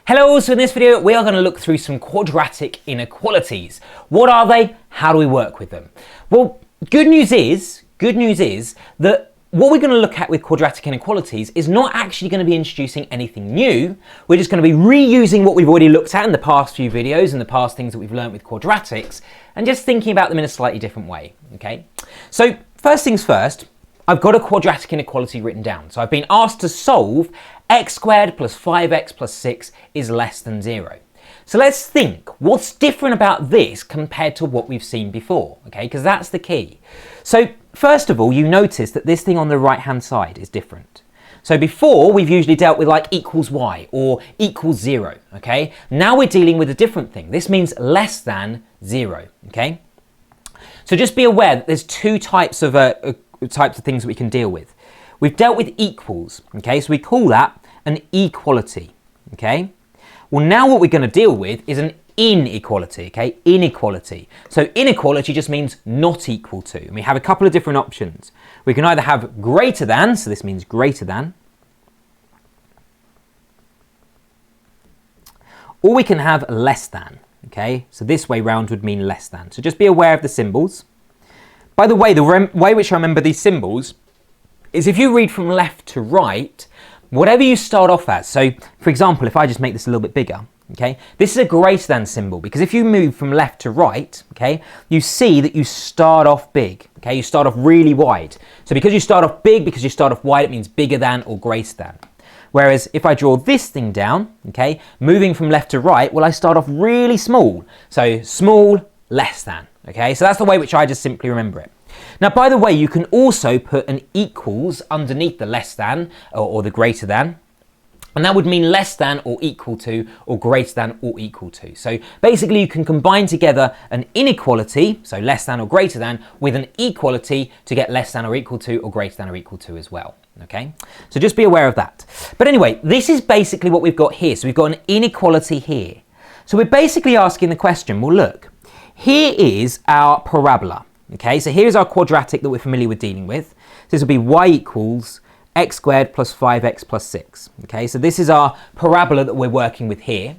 Hello, so in this video we are going to look through some quadratic inequalities. What are they? How do we work with them? Well, good news is that what we're going to look at with quadratic inequalities is not actually going to be introducing anything new. We're just going to be reusing what we've already looked at in the past few videos and the past things that we've learned with quadratics and just thinking about them in a slightly different way, okay? So first things first, I've got a quadratic inequality written down. So I've been asked to solve x squared plus 5x plus 6 is less than 0. So let's think, what's different about this compared to what we've seen before, okay? Because that's the key. So first of all, you notice that this thing on the right-hand side is different. So before, we've usually dealt with like equals y or equals 0, okay? Now we're dealing with a different thing. This means less than 0, okay? So just be aware that there's two types of things that we can deal with. We've dealt with equals, okay? So we call that an equality, okay? Well, now what we're going to deal with is an inequality, okay? Inequality. So inequality just means not equal to. And we have a couple of different options. We can either have greater than, so this means greater than, or we can have less than, okay? So this way round would mean less than. So just be aware of the symbols. By the way, the way which I remember these symbols is if you read from left to right, whatever you start off as, so for example, if I just make this a little bit bigger, okay, this is a greater than symbol because if you move from left to right, okay, you see that you start off big, okay, you start off really wide. So because you start off big, because you start off wide, it means bigger than or greater than. Whereas if I draw this thing down, okay, moving from left to right, well, I start off really small. So small, less than, okay, so that's the way which I just simply remember it. Now, by the way, you can also put an equals underneath the less than or the greater than, and that would mean less than or equal to or greater than or equal to. So basically you can combine together an inequality, so less than or greater than, with an equality to get less than or equal to or greater than or equal to as well. Okay, so just be aware of that. But anyway, this is basically what we've got here. So we've got an inequality here. So we're basically asking the question, well, look, here is our parabola. Okay, so here's our quadratic that we're familiar with dealing with. So this will be y equals x squared plus 5x plus 6. Okay, so this is our parabola that we're working with here.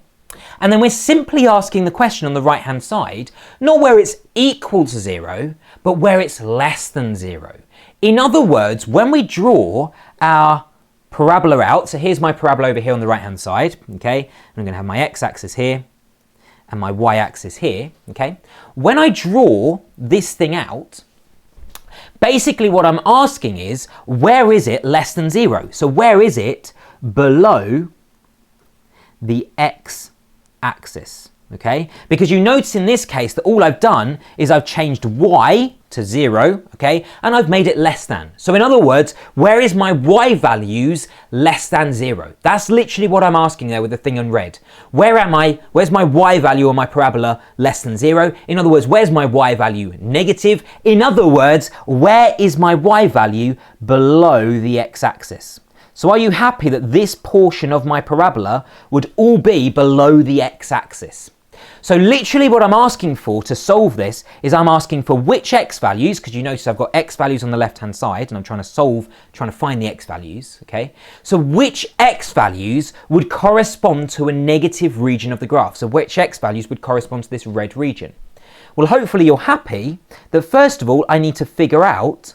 And then we're simply asking the question on the right-hand side, not where it's equal to 0, but where it's less than 0. In other words, when we draw our parabola out, so here's my parabola over here on the right-hand side, okay, and I'm going to have my x-axis here and my y-axis here, okay? When I draw this thing out, basically what I'm asking is, where is it less than 0? So where is it below the x-axis, okay? Because you notice in this case that all I've done is I've changed y to 0, okay? And I've made it less than. So in other words, where is my y values less than 0? That's literally what I'm asking there with the thing in red. Where am I? Where's my y value on my parabola less than 0? In other words, where's my y value negative? In other words, where is my y value below the x-axis? So are you happy that this portion of my parabola would all be below the x-axis? So literally what I'm asking for to solve this is I'm asking for which x values, because you notice I've got x values on the left-hand side and I'm trying to find the x values, okay? So which x values would correspond to a negative region of the graph? So which x values would correspond to this red region? Well, hopefully you're happy that first of all, I need to figure out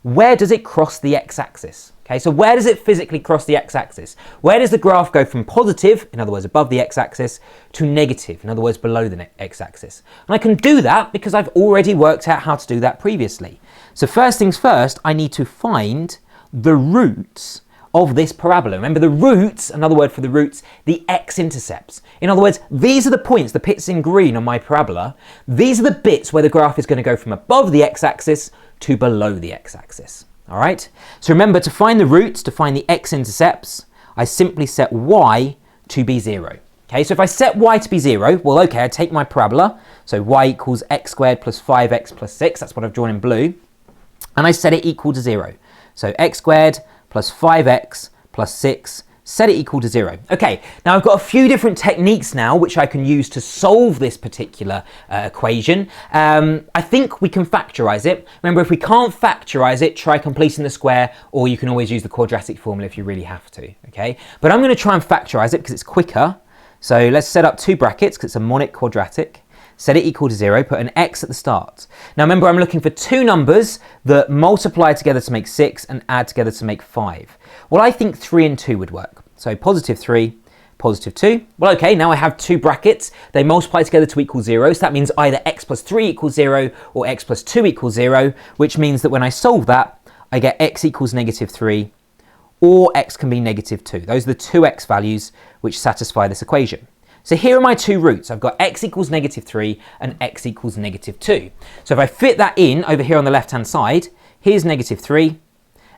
where does it cross the x-axis? Okay, so where does it physically cross the x-axis? Where does the graph go from positive, in other words above the x-axis, to negative, in other words below the x-axis? And I can do that because I've already worked out how to do that previously. So first things first, I need to find the roots of this parabola. Remember the roots, another word for the roots, the x-intercepts. In other words, these are the points, the bits in green on my parabola. These are the bits where the graph is going to go from above the x-axis to below the x-axis. All right, so remember to find the roots, to find the x-intercepts, I simply set y to be 0. Okay, so if I set y to be 0, well, okay, I take my parabola, so y equals x squared plus 5x plus 6, that's what I've drawn in blue, and I set it equal to 0. So x squared plus 5x plus 6 set it equal to 0. Okay, now I've got a few different techniques now which I can use to solve this particular equation. I think we can factorize it. Remember, if we can't factorize it, try completing the square, or you can always use the quadratic formula if you really have to, okay? But I'm going to try and factorize it because it's quicker. So let's set up two brackets because it's a monic quadratic. Set it equal to 0, put an x at the start. Now remember, I'm looking for two numbers that multiply together to make 6 and add together to make 5. Well, I think 3 and 2 would work. So positive 3, positive 2. Well, okay, now I have two brackets. They multiply together to equal 0. So that means either x plus 3 equals 0 or x plus 2 equals 0, which means that when I solve that, I get x equals negative 3 or x can be negative 2. Those are the two x values which satisfy this equation. So here are my two roots. I've got x equals negative 3 and x equals negative 2. So if I fit that in over here on the left-hand side, here's negative 3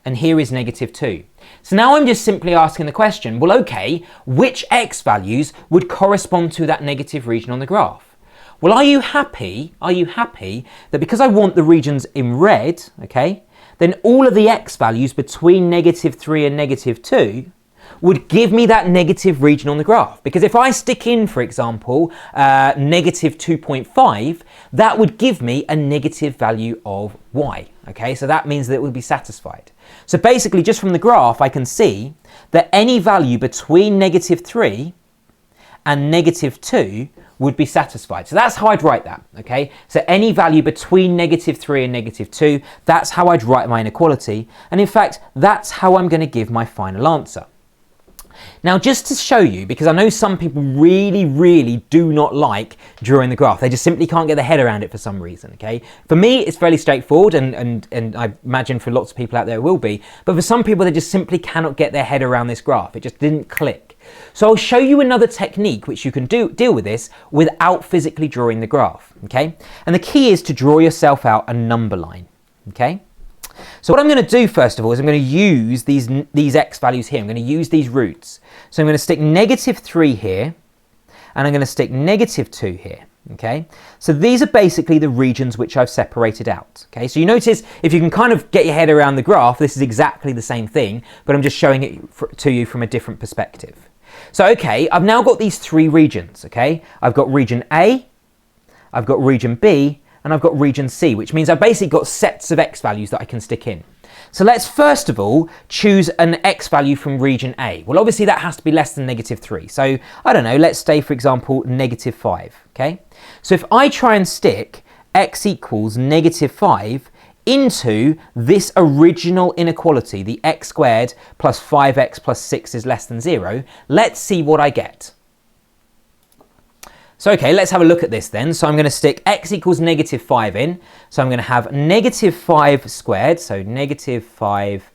and here is negative 2. So now I'm just simply asking the question, well, okay, which x values would correspond to that negative region on the graph? Well, are you happy that because I want the regions in red, okay, then all of the x values between negative 3 and negative 2 would give me that negative region on the graph? Because if I stick in, for example, negative 2.5, that would give me a negative value of y. Okay, so that means that it would be satisfied. So basically, just from the graph, I can see that any value between negative 3 and negative 2 would be satisfied. So that's how I'd write that, okay? So any value between negative 3 and negative 2, that's how I'd write my inequality. And in fact, that's how I'm going to give my final answer. Now, just to show you, because I know some people really do not like drawing the graph. They just simply can't get their head around it for some reason, okay? For me, it's fairly straightforward, and I imagine for lots of people out there it will be. But for some people, they just simply cannot get their head around this graph. It just didn't click. So I'll show you another technique which you can deal with this without physically drawing the graph, okay? And the key is to draw yourself out a number line, okay? So what I'm going to do first of all is I'm going to use these x values here. I'm going to use these roots. So I'm going to stick negative 3 here and I'm going to stick negative 2 here. Okay, so these are basically the regions which I've separated out. Okay, so you notice if you can kind of get your head around the graph, this is exactly the same thing, but I'm just showing it to you from a different perspective. So okay, I've now got these three regions. Okay, I've got region A, I've got region B, and I've got region C, which means I've basically got sets of x values that I can stick in. So let's first of all choose an x value from region A. Well, obviously that has to be less than negative 3. So I don't know, let's say, for example, negative 5. Okay, so if I try and stick x equals negative 5 into this original inequality, the x squared plus 5x plus 6 is less than 0, let's see what I get. So okay, let's have a look at this then. So I'm going to stick x equals negative 5 in. So I'm going to have negative 5 squared, so negative 5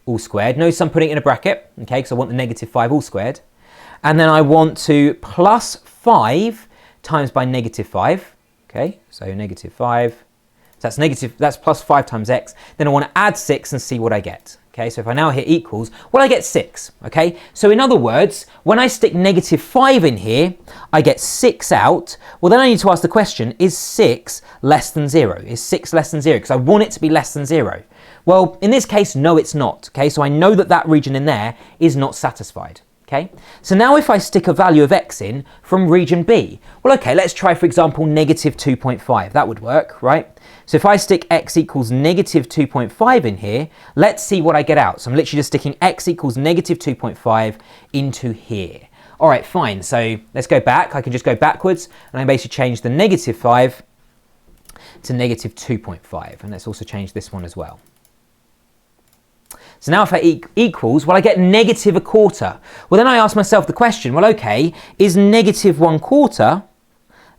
all squared. Notice I'm putting it in a bracket, okay, because I want the negative 5 all squared. And then I want to plus 5 times by negative 5, okay, so negative 5. So that's plus 5 times x. Then I want to add 6 and see what I get. Okay, so if I now hit equals, well, I get 6, okay? So in other words, when I stick negative 5 in here, I get 6 out. Well, then I need to ask the question, is 6 less than 0? Is 6 less than 0? Because I want it to be less than 0. Well, in this case, no, it's not, okay? So I know that that region in there is not satisfied, okay? So now if I stick a value of x in from region B, well, okay, let's try, for example, negative 2.5. That would work, right? So if I stick x equals negative 2.5 in here, let's see what I get out. So I'm literally just sticking x equals negative 2.5 into here. All right, fine. So let's go back. I can just go backwards and I basically change the negative 5 to negative 2.5. And let's also change this one as well. So now if I equals, well, I get negative 1/4. Well, then I ask myself the question, well, okay, is negative 1/4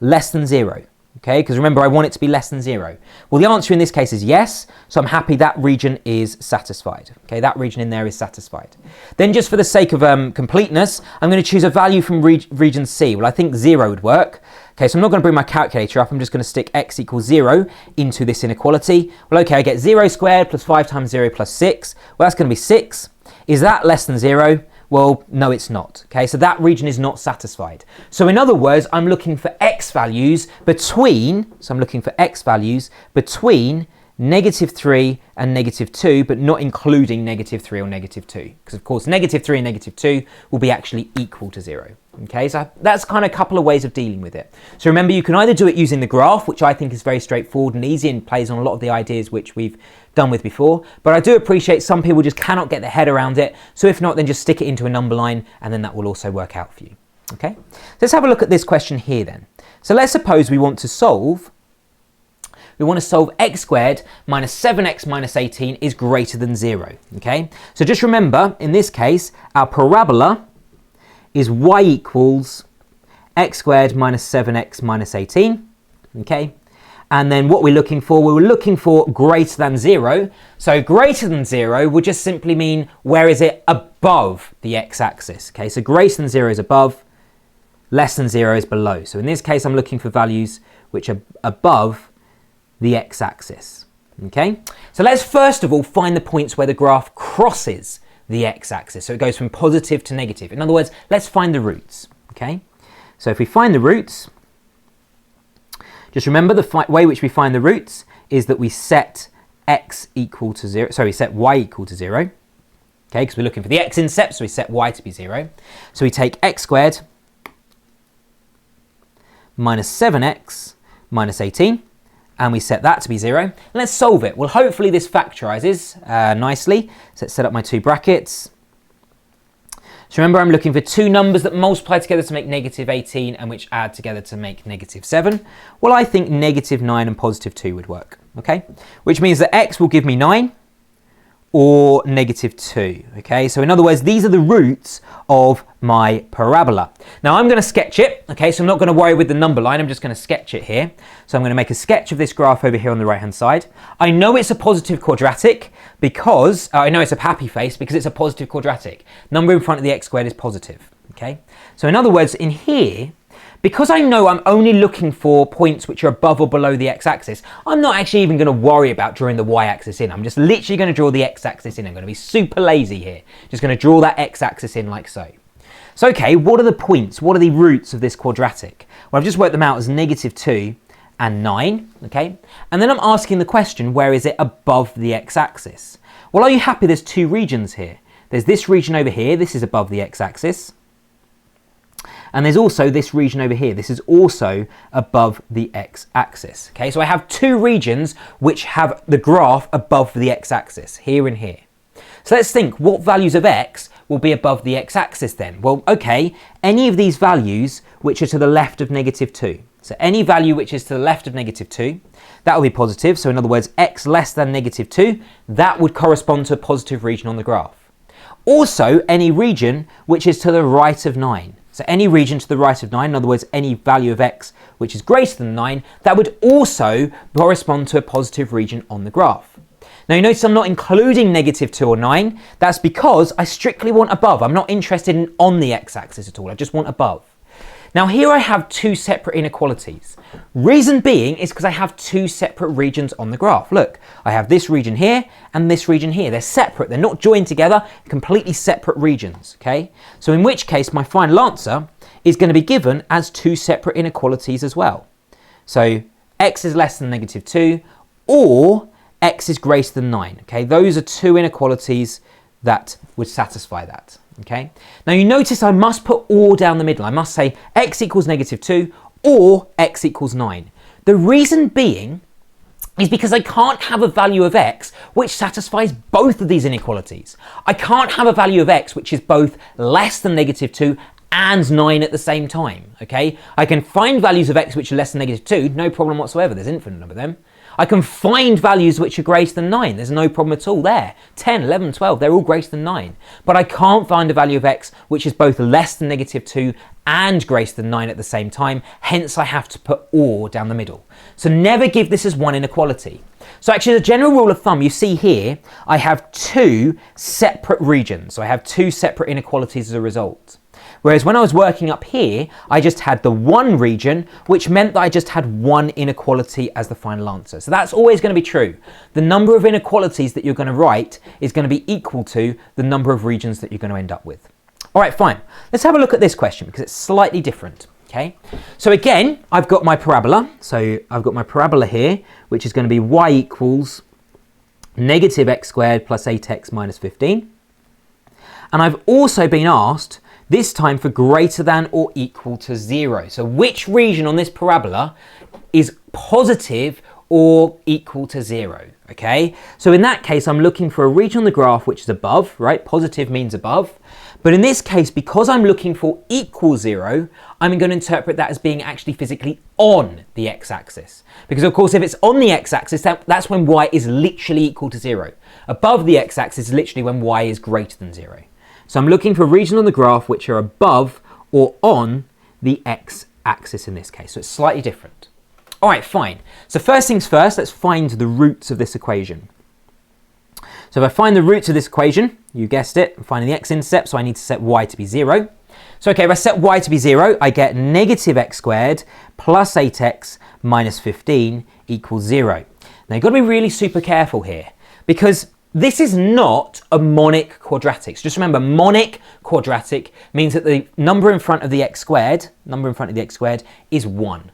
less than 0? Okay, because remember, I want it to be less than 0. Well, the answer in this case is yes, so I'm happy that region is satisfied. Okay, that region in there is satisfied. Then just for the sake of completeness, I'm going to choose a value from region C. Well, I think 0 would work. Okay, so I'm not going to bring my calculator up. I'm just going to stick x equals 0 into this inequality. Well, okay, I get 0 squared plus 5 times 0 plus 6. Well, that's going to be 6. Is that less than 0? Well, no, it's not. Okay, so that region is not satisfied. So in other words, I'm looking for x values between, negative 3 and negative 2, but not including negative 3 or negative 2. Because of course, negative 3 and negative 2 will be actually equal to 0. Okay, so that's kind of a couple of ways of dealing with it. So remember, you can either do it using the graph, which I think is very straightforward and easy and plays on a lot of the ideas which we've done with before. But I do appreciate some people just cannot get their head around it. So if not, then just stick it into a number line and then that will also work out for you. Okay, so let's have a look at this question here then. So let's suppose we want to solve x squared minus 7x minus 18 is greater than 0, okay? So just remember, in this case, our parabola is y equals x squared minus 7x minus 18, okay? And then what we're looking for, we were looking for greater than 0. So greater than 0 would just simply mean where is it above the x-axis, okay? So greater than 0 is above, less than 0 is below. So in this case, I'm looking for values which are above the x-axis, okay? So let's first of all find the points where the graph crosses the x-axis. So it goes from positive to negative. In other words, let's find the roots, okay? So if we find the roots, just remember the way which we find the roots is that we set x equal to 0, sorry, we set y equal to 0, okay, because we're looking for the x-intercept, so we set y to be 0. So we take x squared minus 7x minus 18, and we set that to be 0. And let's solve it. Well, hopefully this factorizes nicely. So let's set up my two brackets. So remember, I'm looking for two numbers that multiply together to make negative 18 and which add together to make negative 7. Well, I think negative 9 and positive 2 would work, okay? Which means that x will give me 9 or negative 2, okay? So in other words, these are the roots of my parabola. Now I'm going to sketch it, okay? So I'm not going to worry with the number line, I'm just going to sketch it here. So I'm going to make a sketch of this graph over here on the right hand side. I know it's a positive quadratic because, I know it's a happy face because it's a positive quadratic. Number in front of the x squared is positive, okay? So in other words, in here, because I know I'm only looking for points which are above or below the x-axis, I'm not actually even going to worry about drawing the y-axis in. I'm just literally going to draw the x-axis in. I'm going to be super lazy here. Just going to draw that x-axis in like so. So, okay, what are the points? What are the roots of this quadratic? Well, I've just worked them out as negative 2 and 9, okay? And then I'm asking the question, where is it above the x-axis? Well, are you happy there's two regions here? There's this region over here. This is above the x-axis. And there's also this region over here. This is also above the x-axis. Okay, so I have two regions which have the graph above the x-axis, here and here. So let's think, what values of x will be above the x-axis then? Well, okay, any of these values which are to the left of negative 2. So any value which is to the left of negative 2, that will be positive. So in other words, x less than negative 2, that would correspond to a positive region on the graph. Also, any region which is to the right of 9. So any region to the right of 9, in other words, any value of x which is greater than 9, that would also correspond to a positive region on the graph. Now you notice I'm not including negative 2 or 9. That's because I strictly want above. I'm not interested in on the x-axis at all. I just want above. Now here I have two separate inequalities. Reason being is because I have two separate regions on the graph. Look, I have this region here and this region here. They're separate. They're not joined together, completely separate regions, okay? So in which case my final answer is going to be given as two separate inequalities as well. So x is less than negative 2 or x is greater than 9, okay? Those are two inequalities that would satisfy that. Okay. Now you notice I must put or down the middle. I must say x equals negative 2 or x equals 9. The reason being is because I can't have a value of x which satisfies both of these inequalities. I can't have a value of x which is both less than negative 2 and 9 at the same time. Okay. I can find values of x which are less than negative 2, no problem whatsoever. There's infinite number of them. I can find values which are greater than 9. There's no problem at all there. 10, 11, 12, they're all greater than 9. But I can't find a value of x which is both less than negative 2 and greater than 9 at the same time. Hence, I have to put or down the middle. So never give this as one inequality. So actually, the general rule of thumb, you see here, I have two separate regions. So I have two separate inequalities as a result. Whereas when I was working up here, I just had the one region, which meant that I just had one inequality as the final answer. So that's always going to be true. The number of inequalities that you're going to write is going to be equal to the number of regions that you're going to end up with. All right, fine. Let's have a look at this question because it's slightly different. Okay. So again, I've got my parabola. So I've got my parabola here, which is going to be y equals negative x squared plus 8x minus 15. And I've also been asked this time for greater than or equal to 0. So which region on this parabola is positive or equal to 0? Okay, so in that case, I'm looking for a region on the graph which is above, right? Positive means above. But in this case, because I'm looking for equal 0, I'm going to interpret that as being actually physically on the x-axis. Because of course, if it's on the x-axis, that's when y is literally equal to 0. Above the x-axis is literally when y is greater than 0. So I'm looking for regions on the graph which are above or on the x-axis in this case. So it's slightly different. All right, fine. So first things first, let's find the roots of this equation. So if I find the roots of this equation, you guessed it, I'm finding the x-intercept, so I need to set y to be 0. So okay, if I set y to be 0, I get negative x squared plus 8x minus 15 equals 0. Now you've got to be really super careful here, because this is not a monic quadratic. So just remember, monic quadratic means that the number in front of the x squared, is 1.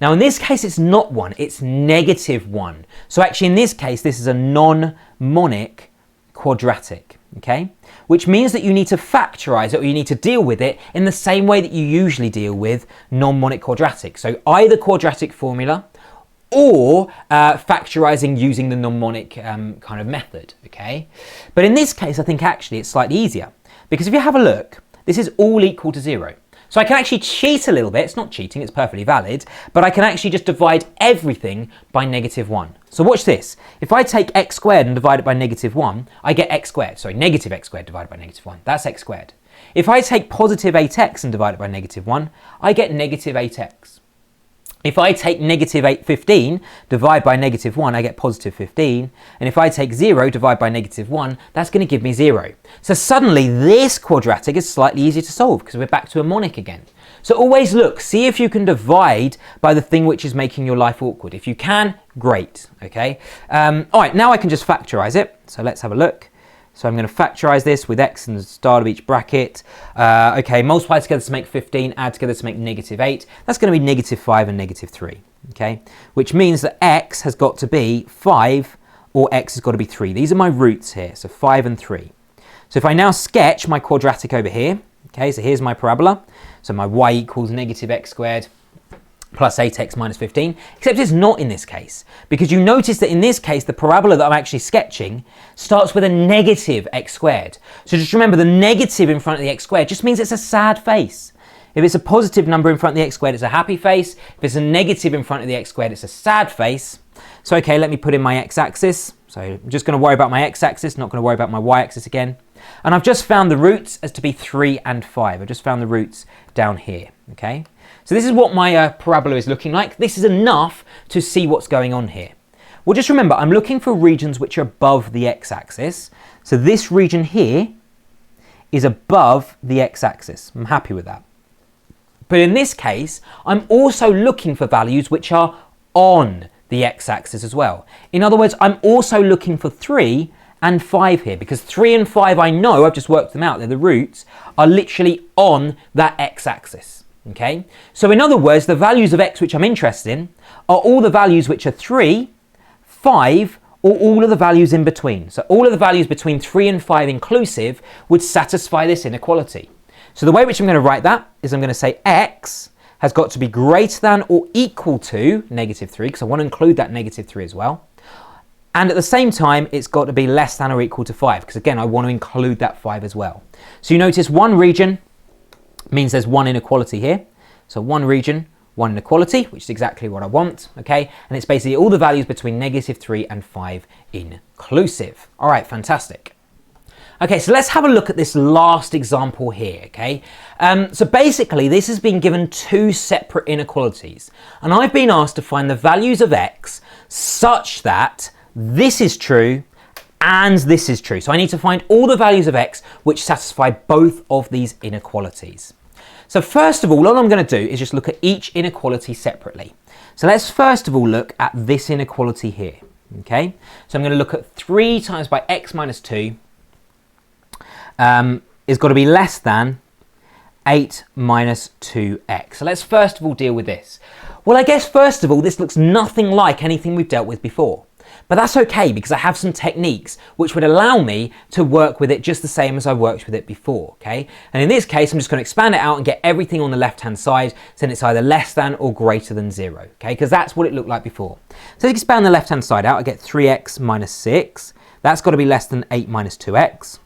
Now in this case, it's not 1, it's negative 1. So actually in this case, this is a non-monic quadratic, okay? Which means that you need to factorize it, or you need to deal with it in the same way that you usually deal with non-monic quadratics. So either quadratic formula or factorizing using the non-monic kind of method, okay? But in this case, I think actually it's slightly easier, because if you have a look, this is all equal to 0. So I can actually cheat a little bit. It's not cheating, it's perfectly valid, but I can actually just divide everything by negative 1. So watch this. If I take x squared and divide it by negative 1, I get x squared. Sorry, negative x squared divided by negative 1. That's x squared. If I take positive 8x and divide it by negative 1, I get negative 8x. If I take negative 15, divide by negative 1, I get positive 15. And if I take 0, divide by negative 1, that's going to give me 0. So suddenly this quadratic is slightly easier to solve because we're back to a monic again. So always look, see if you can divide by the thing which is making your life awkward. If you can, great, okay? All right, now I can just factorize it. So let's have a look. So I'm going to factorize this with x in the start of each bracket. Okay, multiply together to make 15, add together to make negative 8. That's going to be negative 5 and negative 3, okay? Which means that x has got to be 5 or x has got to be 3. These are my roots here, so 5 and 3. So if I now sketch my quadratic over here, okay, so here's my parabola. So my y equals negative x squared plus 8x minus 15, except it's not in this case, because you notice that in this case, the parabola that I'm actually sketching starts with a negative x squared. So just remember, the negative in front of the x squared just means it's a sad face. If it's a positive number in front of the x squared, it's a happy face. If it's a negative in front of the x squared, it's a sad face. So okay, let me put in my x-axis. So I'm just going to worry about my x-axis, not going to worry about my y-axis again. And I've just found the roots as to be 3 and 5. I've just found the roots down here, okay? So this is what my parabola is looking like. This is enough to see what's going on here. Well, just remember, I'm looking for regions which are above the x-axis. So this region here is above the x-axis. I'm happy with that. But in this case, I'm also looking for values which are on the x-axis as well. In other words, I'm also looking for 3 and 5 here, because 3 and 5, I know, I've just worked them out, they're the roots, are literally on that x-axis. Okay, so in other words, the values of x which I'm interested in are all the values which are 3, 5, or all of the values in between. So all of the values between 3 and 5 inclusive would satisfy this inequality. So the way which I'm going to write that is I'm going to say x has got to be greater than or equal to negative 3, because I want to include that negative 3 as well. And at the same time, it's got to be less than or equal to 5, because again, I want to include that 5 as well. So you notice one region means there's one inequality here. So one region, one inequality, which is exactly what I want, okay? And it's basically all the values between negative 3 and 5 inclusive. All right, fantastic. Okay, so let's have a look at this last example here, okay? So basically, this has been given two separate inequalities, and I've been asked to find the values of x such that this is true and this is true. So I need to find all the values of x which satisfy both of these inequalities. So first of all I'm going to do is just look at each inequality separately. So let's first of all look at this inequality here. Okay, so I'm going to look at 3 times by x minus 2 is got to be less than 8 minus 2x. So let's first of all deal with this. Well, I guess first of all this looks nothing like anything we've dealt with before. But that's okay, because I have some techniques which would allow me to work with it just the same as I worked with it before, okay? And in this case, I'm just going to expand it out and get everything on the left-hand side, so it's either less than or greater than 0, okay? Because that's what it looked like before. So let's expand the left-hand side out. I get 3x minus 6. That's got to be less than 8 minus 2x.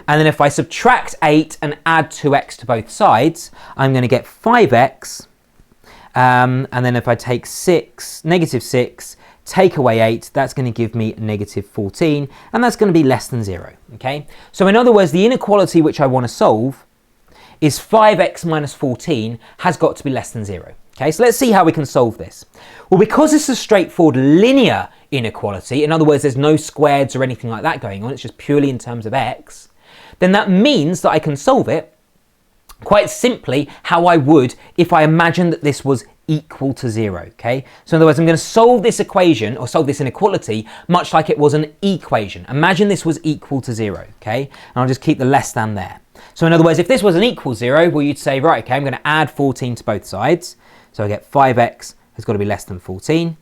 And then if I subtract 8 and add 2x to both sides, I'm going to get 5x. And then if I take negative 6, take away 8, that's going to give me negative 14, and that's going to be less than 0, okay? So in other words, the inequality which I want to solve is 5x minus 14 has got to be less than 0, okay? So let's see how we can solve this. Well, because this is a straightforward linear inequality, in other words, there's no squareds or anything like that going on, it's just purely in terms of x, then that means that I can solve it quite simply how I would if I imagined that this was equal to 0, okay? So in other words, I'm going to solve this equation or solve this inequality much like it was an equation. Imagine this was equal to 0, okay? And I'll just keep the less than there. So in other words, if this was an equal 0, well, you'd say, right, okay, I'm going to add 14 to both sides. So I get 5x has got to be less than 14.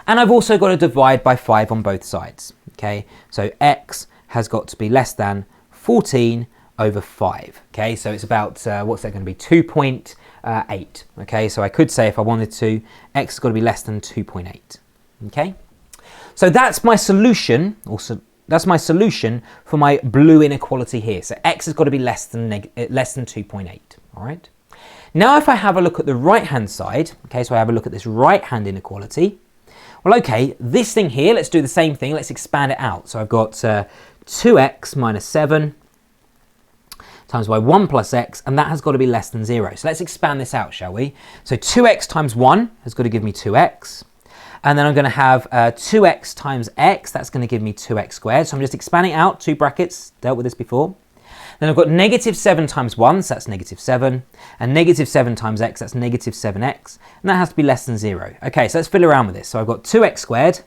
And I've also got to divide by 5 on both sides, okay? So x has got to be less than 14 over 5, okay? So it's about, what's that going to be, 2.8, okay? So I could say if I wanted to, x has got to be less than 2.8, okay? So that's my solution, that's my solution for my blue inequality here. So x has got to be less than 2.8, all right? Now if I have a look at the right-hand side, okay, so I have a look at this right-hand inequality, well, okay, this thing here, let's do the same thing, let's expand it out. So I've got 2x minus 7 times by 1 plus x, and that has got to be less than 0. So let's expand this out, shall we? So 2x times 1 has got to give me 2x. And then I'm going to have 2x times x, that's going to give me 2x squared. So I'm just expanding out, 2 brackets, dealt with this before. Then I've got negative 7 times 1, so that's negative 7. And negative 7 times x, that's negative 7x. And that has to be less than 0. Okay, so let's fiddle around with this. So I've got 2x squared.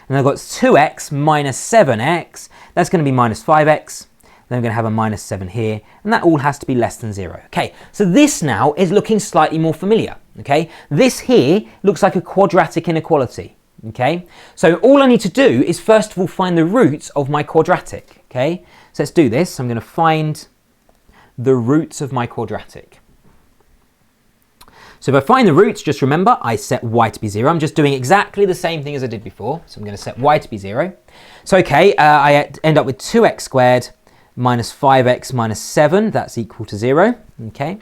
And I've got 2x minus 7x. That's going to be minus 5x. Then I'm going to have a minus 7 here, and that all has to be less than 0. Okay, so this now is looking slightly more familiar, okay? This here looks like a quadratic inequality, okay? So all I need to do is first of all find the roots of my quadratic, okay? So let's do this. I'm going to find the roots of my quadratic. So if I find the roots, just remember, I set y to be 0. I'm just doing exactly the same thing as I did before. So I'm going to set y to be 0. So okay, I end up with 2x squared minus 5x minus 7, that's equal to 0, okay?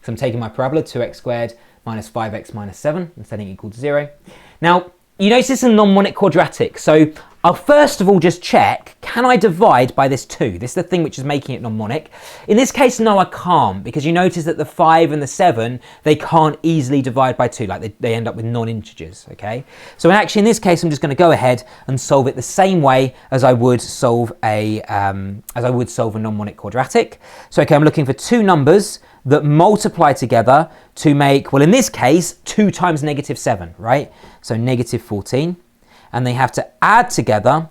So I'm taking my parabola, 2x squared minus 5x minus 7, and setting equal to 0. Now, you notice this is a non-monic quadratic, so I'll first of all just check, can I divide by this 2? This is the thing which is making it non-monic. In this case, no, I can't, because you notice that the 5 and the 7, they can't easily divide by 2, like they end up with non-integers, okay? So actually, in this case, I'm just going to go ahead and solve it the same way as I would solve a non-monic quadratic. So okay, I'm looking for two numbers that multiply together to make, well, in this case, 2 times negative 7, right? So negative 14. And they have to add together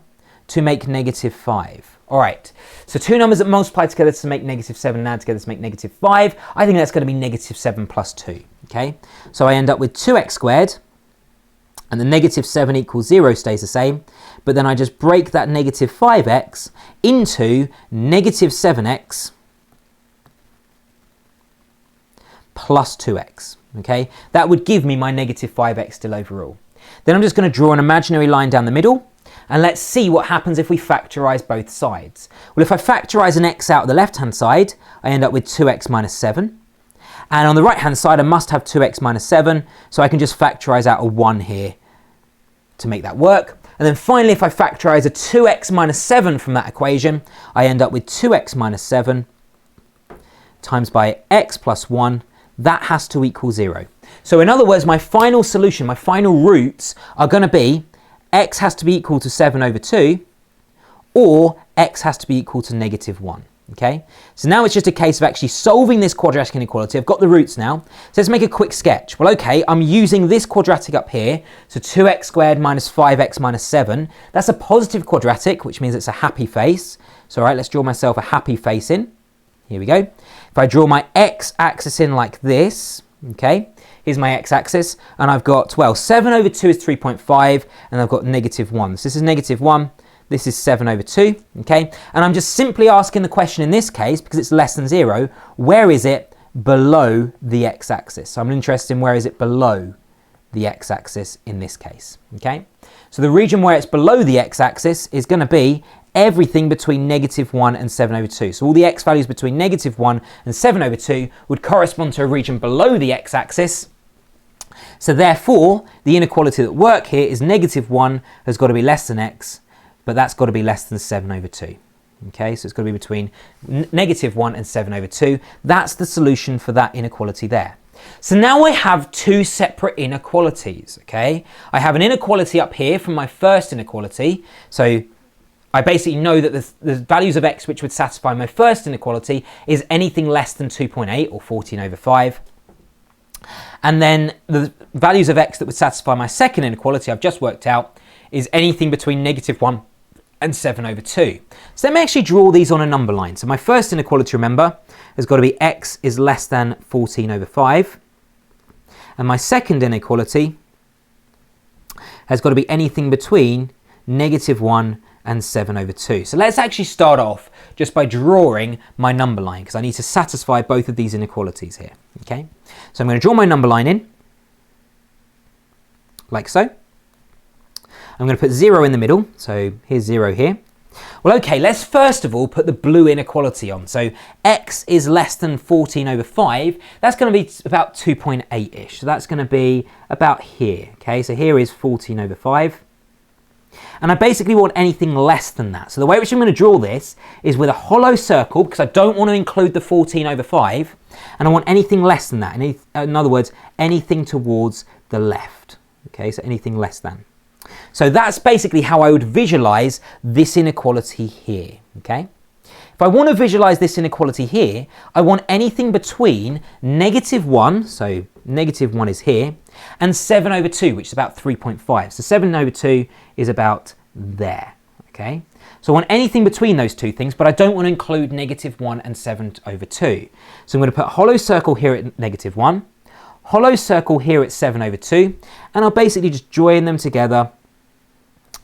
to make negative 5. All right, so two numbers that multiply together to make negative 7 and add together to make negative 5. I think that's going to be negative 7 plus 2, okay? So I end up with 2x squared, and the negative 7 equals 0 stays the same, but then I just break that negative 5x into negative 7x plus 2x, okay? That would give me my negative 5x still overall. Then I'm just going to draw an imaginary line down the middle, and let's see what happens if we factorise both sides. Well, if I factorise an x out of the left-hand side, I end up with 2x minus 7. And on the right-hand side, I must have 2x minus 7, so I can just factorise out a 1 here to make that work. And then finally, if I factorise a 2x minus 7 from that equation, I end up with 2x minus 7 times by x plus 1. That has to equal 0. So in other words, my final solution, my final roots are going to be x has to be equal to 7 over 2, or x has to be equal to negative 1. Okay, so now it's just a case of actually solving this quadratic inequality. I've got the roots now, so let's make a quick sketch. Well, okay, I'm using this quadratic up here, so 2x squared minus 5x minus 7. That's a positive quadratic, which means it's a happy face. So all right, let's draw myself a happy face in. Here we go. If I draw my x-axis in like this, okay, here's my x-axis, and I've got, well, 7 over 2 is 3.5, and I've got negative 1. So this is negative 1. This is 7 over 2, okay? And I'm just simply asking the question in this case, because it's less than 0, where is it below the x-axis? So I'm interested in where is it below the x-axis in this case, okay? So the region where it's below the x-axis is going to be everything between -1 and 7 over 2. So all the x values between -1 and 7 over 2 would correspond to a region below the x-axis. So therefore, the inequality that work here is -1 has got to be less than x, but that's got to be less than 7 over 2. Okay, so it's got to be between -1 and 7 over 2. That's the solution for that inequality there. So now I have two separate inequalities, okay? I have an inequality up here from my first inequality. So I basically know that the values of x which would satisfy my first inequality is anything less than 2.8 or 14 over 5. And then the values of x that would satisfy my second inequality I've just worked out is anything between -1 and 7 over 2. So let me actually draw these on a number line. So my first inequality, remember, has got to be x is less than 14 over 5. And my second inequality has got to be anything between -1 and 7 over 2. So let's actually start off just by drawing my number line, because I need to satisfy both of these inequalities here. Okay, so I'm going to draw my number line in, like so. I'm going to put 0 in the middle, so here's 0 here. Well, okay, let's first of all put the blue inequality on. So x is less than 14 over 5. That's going to be about 2.8-ish. So that's going to be about here. Okay, so here is 14 over 5. And I basically want anything less than that. So the way which I'm going to draw this is with a hollow circle, because I don't want to include the 14 over 5. And I want anything less than that. In other words, anything towards the left. Okay, so anything less than. So that's basically how I would visualize this inequality here, okay? If I want to visualize this inequality here, I want anything between -1, so -1 is here, and 7 over 2, which is about 3.5. So 7 over 2 is about there, okay? So I want anything between those two things, but I don't want to include -1 and 7 over 2. So I'm going to put a hollow circle here at -1, hollow circle here at 7 over 2, and I'll basically just join them together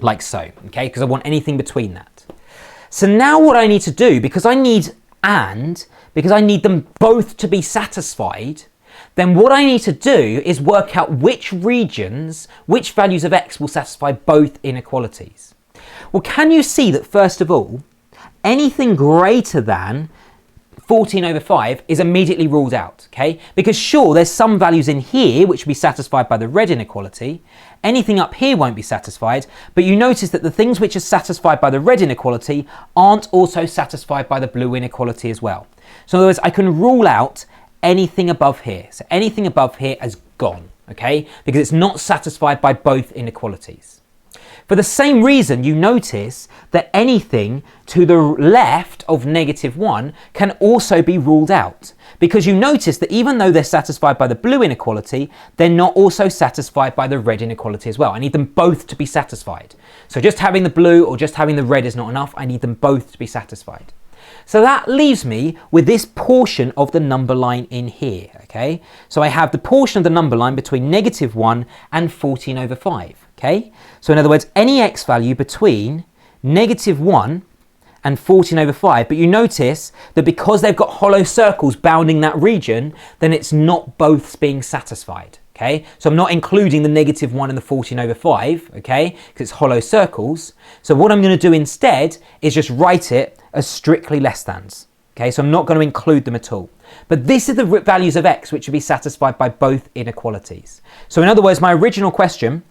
like so, okay, because I want anything between that. So now what I need to do, because I need them both to be satisfied, then what I need to do is work out which regions, which values of x will satisfy both inequalities. Well, can you see that first of all, anything greater than 14 over 5 is immediately ruled out, okay? Because sure, there's some values in here which will be satisfied by the red inequality. Anything up here won't be satisfied, but you notice that the things which are satisfied by the red inequality aren't also satisfied by the blue inequality as well. So in other words, I can rule out anything above here. So anything above here is gone, okay? Because it's not satisfied by both inequalities. For the same reason, you notice that anything to the left of -1 can also be ruled out, because you notice that even though they're satisfied by the blue inequality, they're not also satisfied by the red inequality as well. I need them both to be satisfied. So just having the blue or just having the red is not enough. I need them both to be satisfied. So that leaves me with this portion of the number line in here, okay? So I have the portion of the number line between -1 and 14 over 5, okay? So in other words, any x value between -1 and 14 over 5, but you notice that because they've got hollow circles bounding that region, then it's not both being satisfied, okay? So I'm not including the -1 and the 14 over 5, okay? Because it's hollow circles. So what I'm going to do instead is just write it as strictly less thans, okay? So I'm not going to include them at all. But these are the values of x which would be satisfied by both inequalities. So in other words, my original question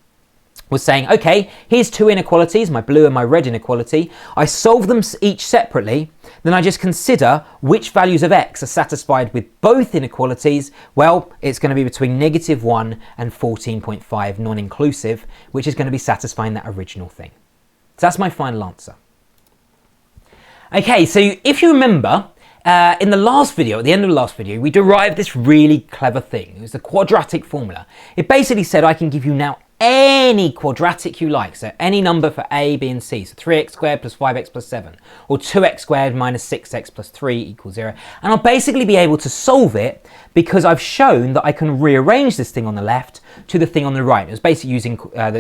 was saying, okay, here's two inequalities, my blue and my red inequality. I solve them each separately, then I just consider which values of x are satisfied with both inequalities. Well, it's going to be between -1 and 14.5 non-inclusive, which is going to be satisfying that original thing. So that's my final answer. Okay, so if you remember, in the last video, at the end of the last video, we derived this really clever thing. It was the quadratic formula. It basically said I can give you now any quadratic you like, so any number for a, b and c, so 3x squared plus 5x plus 7, or 2x squared minus 6x plus 3 equals 0, and I'll basically be able to solve it because I've shown that I can rearrange this thing on the left to the thing on the right. It was basically using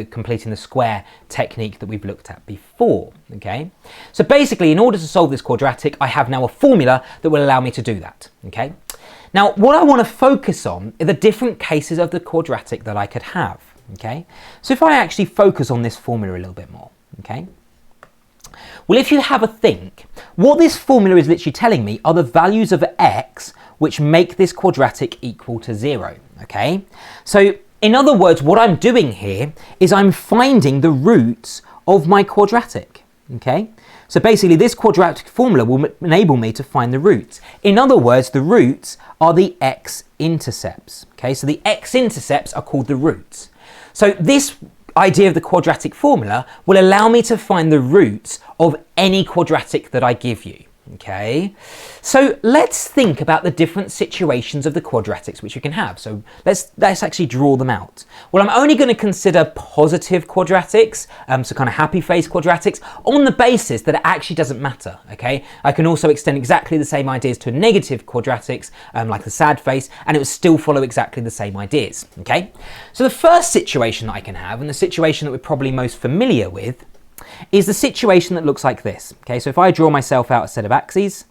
completing the square technique that we've looked at before, okay? So basically, in order to solve this quadratic, I have now a formula that will allow me to do that, okay? Now, what I want to focus on are the different cases of the quadratic that I could have. Okay, so if I actually focus on this formula a little bit more, okay, Well, if you have a think, what this formula is literally telling me are the values of x which make this quadratic equal to 0, okay? So in other words, what I'm doing here is I'm finding the roots of my quadratic, okay? So basically this quadratic formula will enable me to find the roots. In other words, the roots are the x-intercepts, okay? So the x-intercepts are called the roots. So this idea of the quadratic formula will allow me to find the roots of any quadratic that I give you. Okay, so let's think about the different situations of the quadratics which you can have. So let's actually draw them out. Well, I'm only going to consider positive quadratics, so kind of happy face quadratics, on the basis that it actually doesn't matter. Okay, I can also extend exactly the same ideas to negative quadratics, like the sad face, and it will still follow exactly the same ideas. Okay, so the first situation that I can have, and the situation that we're probably most familiar with, is the situation that looks like this. Okay, so if I draw myself out a set of axes,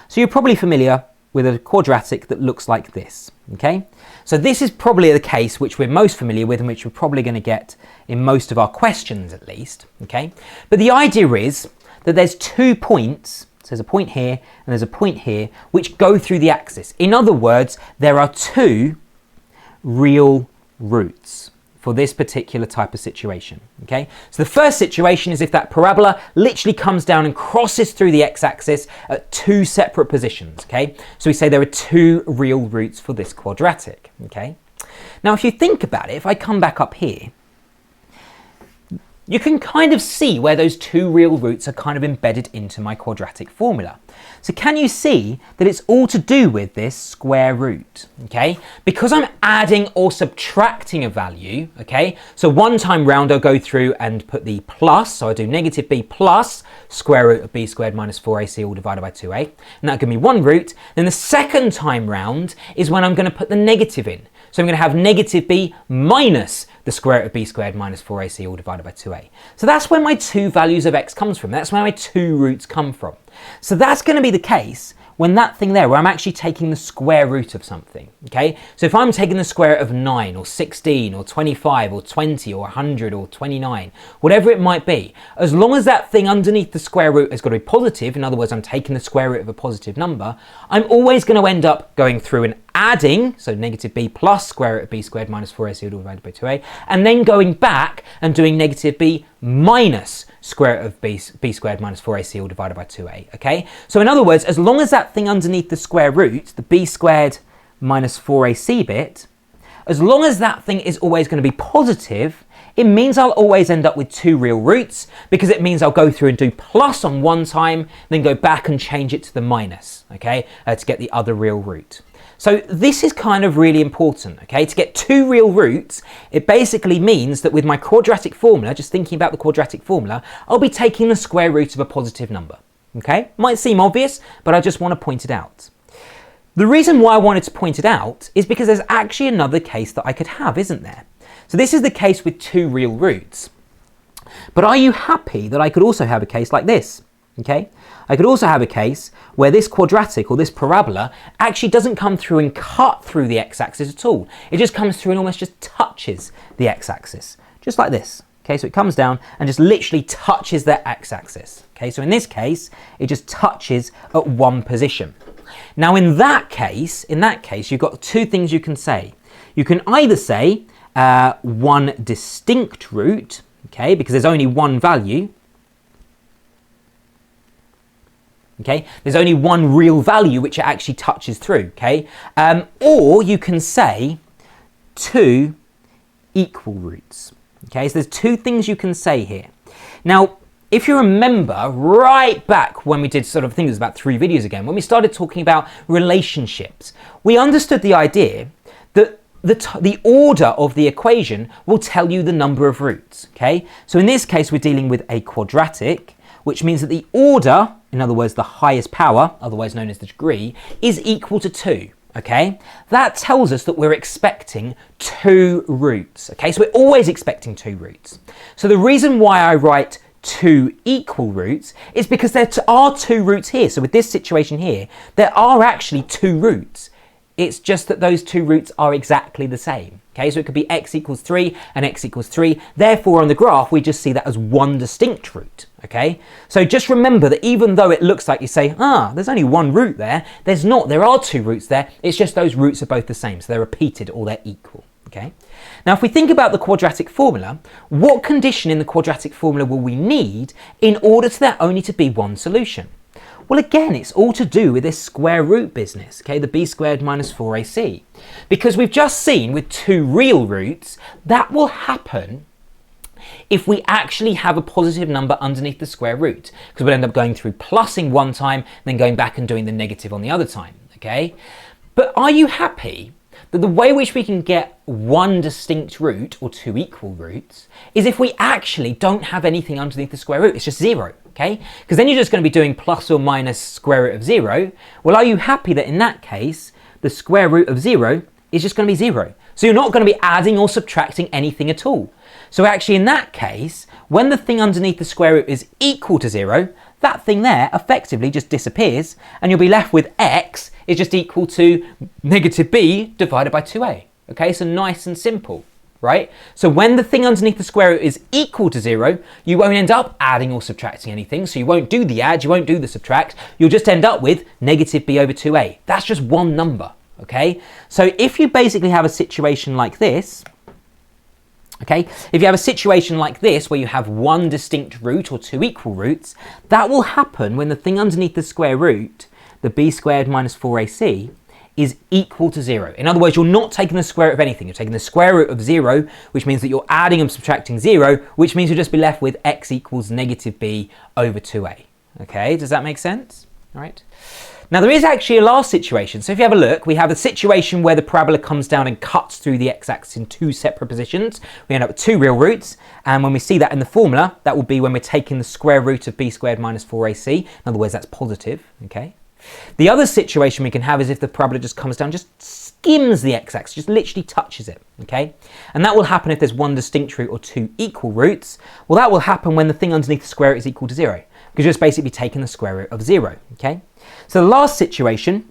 so you're probably familiar with a quadratic that looks like this. Okay, so this is probably the case which we're most familiar with and which we're probably going to get in most of our questions at least. Okay, but the idea is that there's 2 points, so there's a point here and there's a point here, which go through the axis. In other words, there are 2 real roots for this particular type of situation, okay? So the first situation is if that parabola literally comes down and crosses through the x-axis at 2 separate positions, okay? So we say there are 2 real roots for this quadratic, okay? Now, if you think about it, if I come back up here, you can kind of see where those 2 real roots are kind of embedded into my quadratic formula. So can you see that it's all to do with this square root, okay? Because I'm adding or subtracting a value, okay? So one time round I'll go through and put the plus, so I do negative b plus square root of b squared minus 4ac all divided by 2a, and that'll give me 1 root. Then the second time round is when I'm going to put the negative in. So I'm going to have negative b minus the square root of b squared minus 4ac all divided by 2a. So that's where my 2 values of x comes from. That's where my 2 roots come from. So that's going to be the case when that thing there, where I'm actually taking the square root of something, okay? So if I'm taking the square root of 9 or 16 or 25 or 20 or 100 or 29, whatever it might be, as long as that thing underneath the square root has got to be positive, in other words, I'm taking the square root of a positive number, I'm always going to end up going through and adding, so negative b plus square root of b squared minus 4ac all divided by 2a, and then going back and doing negative b minus square root of b squared minus 4ac all divided by 2a, okay? So in other words, as long as that thing underneath the square root, the b squared minus 4ac bit, as long as that thing is always going to be positive, it means I'll always end up with 2 real roots, because it means I'll go through and do plus on one time, then go back and change it to the minus, okay, to get the other real root. So this is kind of really important, okay? To get 2 real roots, it basically means that with my quadratic formula, just thinking about the quadratic formula, I'll be taking the square root of a positive number, okay? Might seem obvious, but I just want to point it out. The reason why I wanted to point it out is because there's actually another case that I could have, isn't there? So this is the case with 2 real roots. But are you happy that I could also have a case like this? Okay, I could also have a case where this quadratic or this parabola actually doesn't come through and cut through the x-axis at all. It just comes through and almost just touches the x-axis, just like this. Okay, so it comes down and just literally touches the x-axis. Okay, so in this case, it just touches at one position. Now in that case, you've got 2 things you can say. You can either say one distinct root, okay, because there's only one value. Okay, there's only one real value which it actually touches through, okay? Or you can say 2 equal roots, okay? So there's 2 things you can say here. Now, if you remember right back when we did sort of, I think it was about 3 videos ago, when we started talking about relationships, we understood the idea that the order of the equation will tell you the number of roots, okay? So in this case, we're dealing with a quadratic, which means that the order, in other words, the highest power, otherwise known as the degree, is equal to 2, okay? That tells us that we're expecting 2 roots, okay? So we're always expecting 2 roots. So the reason why I write 2 equal roots is because there are 2 roots here. So with this situation here, there are actually 2 roots It's just that those two roots are exactly the same. Okay, so it could be x equals 3 and x equals 3. Therefore, on the graph, we just see that as one distinct root. Okay, so just remember that even though it looks like you say, there's only one root there, there's not. There are two roots there. It's just those roots are both the same. So they're repeated or they're equal. Okay. Now, if we think about the quadratic formula, what condition in the quadratic formula will we need in order for there only to be one solution? Well, again, it's all to do with this square root business, okay, the b squared minus 4ac. Because we've just seen with two real roots, that will happen if we actually have a positive number underneath the square root, because we'll end up going through plussing one time, then going back and doing the negative on the other time, okay? But are you happy that the way which we can get one distinct root or two equal roots is if we actually don't have anything underneath the square root, it's just 0, okay? Because then you're just going to be doing plus or minus square root of 0. Well, are you happy that in that case, the square root of 0 is just going to be 0? So you're not going to be adding or subtracting anything at all. So actually in that case, when the thing underneath the square root is equal to 0, that thing there effectively just disappears and you'll be left with x is just equal to negative b divided by 2a. Okay, so nice and simple, right? So when the thing underneath the square root is equal to 0, you won't end up adding or subtracting anything. So you won't do the add, you won't do the subtract. You'll just end up with negative b over 2a. That's just one number, okay? So if you basically have a situation like this, okay, if you have a situation like this where you have one distinct root or two equal roots, that will happen when the thing underneath the square root, the b squared minus 4ac, is equal to 0. In other words, you're not taking the square root of anything. You're taking the square root of 0, which means that you're adding and subtracting 0, which means you'll just be left with x equals negative b over 2a. Okay, does that make sense? All right. Now there is actually a last situation. So if you have a look, we have a situation where the parabola comes down and cuts through the x-axis in two separate positions. We end up with two real roots, and when we see that in the formula, that will be when we're taking the square root of b squared minus 4ac. In other words, that's positive, okay? The other situation we can have is if the parabola just comes down, just skims the x-axis, just literally touches it, okay? And that will happen if there's one distinct root or two equal roots. Well, that will happen when the thing underneath the square root is equal to 0, because you're just basically taking the square root of 0, okay? So the last situation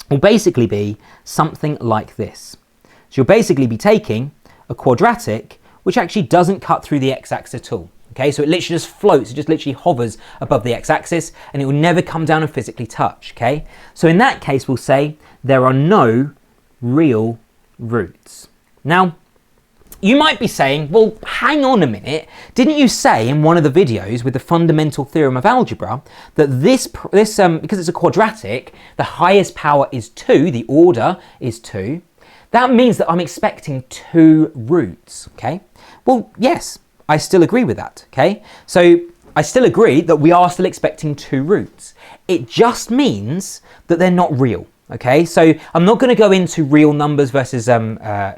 will basically be something like this. So you'll basically be taking a quadratic which actually doesn't cut through the x-axis at all. Okay, so it literally just floats, it just literally hovers above the x-axis and it will never come down and physically touch, okay? So in that case, we'll say there are no real roots. Now, you might be saying, well, hang on a minute. Didn't you say in one of the videos with the fundamental theorem of algebra that this because it's a quadratic, the highest power is 2, the order is 2. That means that I'm expecting 2 roots, okay? Well, yes, I still agree with that, okay? So I still agree that we are still expecting 2 roots. It just means that they're not real. Okay, so I'm not going to go into real numbers versus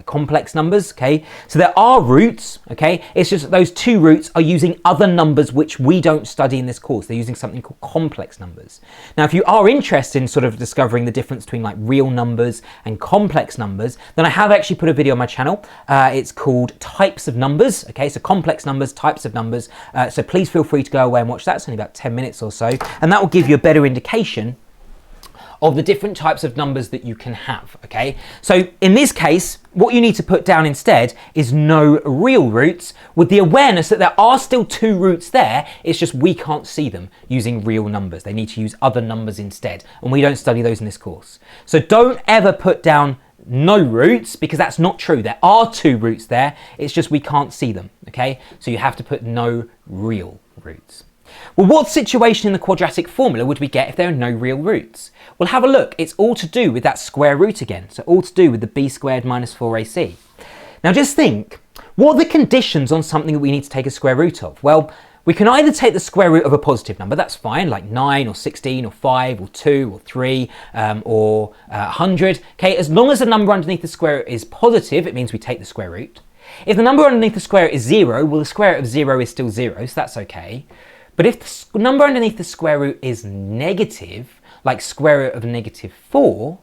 complex numbers, okay? So there are roots, okay? It's just that those 2 roots are using other numbers which we don't study in this course. They're using something called complex numbers. Now, if you are interested in sort of discovering the difference between like real numbers and complex numbers, then I have actually put a video on my channel. It's called Types of Numbers, okay? So complex numbers, types of numbers. So please feel free to go away and watch that. It's only about 10 minutes or so. And that will give you a better indication of the different types of numbers that you can have, okay? So in this case, what you need to put down instead is no real roots, with the awareness that there are still 2 roots there, it's just we can't see them using real numbers. They need to use other numbers instead, and we don't study those in this course. So don't ever put down no roots, because that's not true. There are 2 roots there, it's just we can't see them, okay? So you have to put no real roots. Well, what situation in the quadratic formula would we get if there are no real roots? Well, have a look. It's all to do with that square root again. So all to do with the b squared minus 4ac. Now just think, what are the conditions on something that we need to take a square root of? Well, we can either take the square root of a positive number, that's fine, like 9 or 16 or 5 or 2 or 3 or 100. Okay, as long as the number underneath the square root is positive, it means we take the square root. If the number underneath the square root is 0, well, the square root of 0 is still 0, so that's okay. But if the number underneath the square root is negative, like square root of negative 4,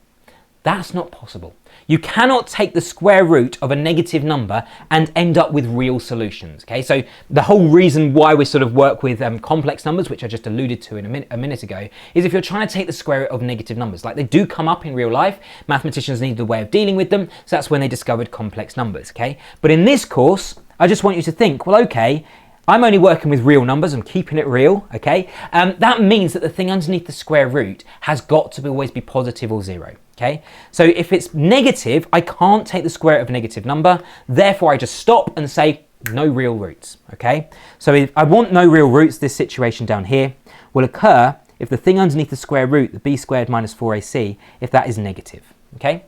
That's not possible. You cannot take the square root of a negative number and end up with real solutions, okay? So the whole reason why we sort of work with complex numbers, which I just alluded to in a minute ago, is if you're trying to take the square root of negative numbers, like they do come up in real life, mathematicians needed a way of dealing with them, so that's when they discovered complex numbers, okay? But in this course, I just want you to think, well, okay, I'm only working with real numbers, I'm keeping it real, okay? That means that the thing underneath the square root has got to always be positive or zero, okay? So if it's negative, I can't take the square root of a negative number, therefore I just stop and say no real roots, okay? So if I want no real roots, this situation down here will occur if the thing underneath the square root, the b squared minus 4ac, if that is negative, okay?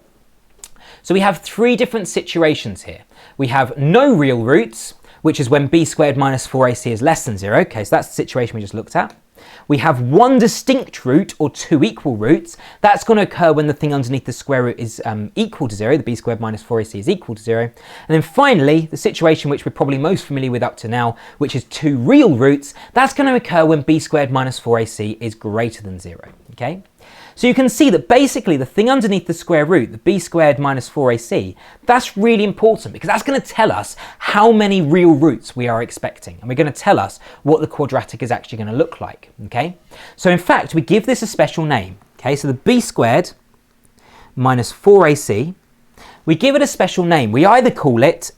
So we have three different situations here. We have no real roots, which is when b squared minus 4ac is less than 0. Okay, so that's the situation we just looked at. We have one distinct root or two equal roots. That's going to occur when the thing underneath the square root is equal to 0. The b squared minus 4ac is equal to 0. And then finally, the situation which we're probably most familiar with up to now, which is two real roots, that's going to occur when b squared minus 4ac is greater than 0. Okay? So you can see that basically the thing underneath the square root, the b squared minus 4ac, that's really important because that's going to tell us how many real roots we are expecting. And we're going to tell us what the quadratic is actually going to look like. Okay? So in fact, we give this a special name. Okay? So the b squared minus 4ac, we give it a special name. We either call it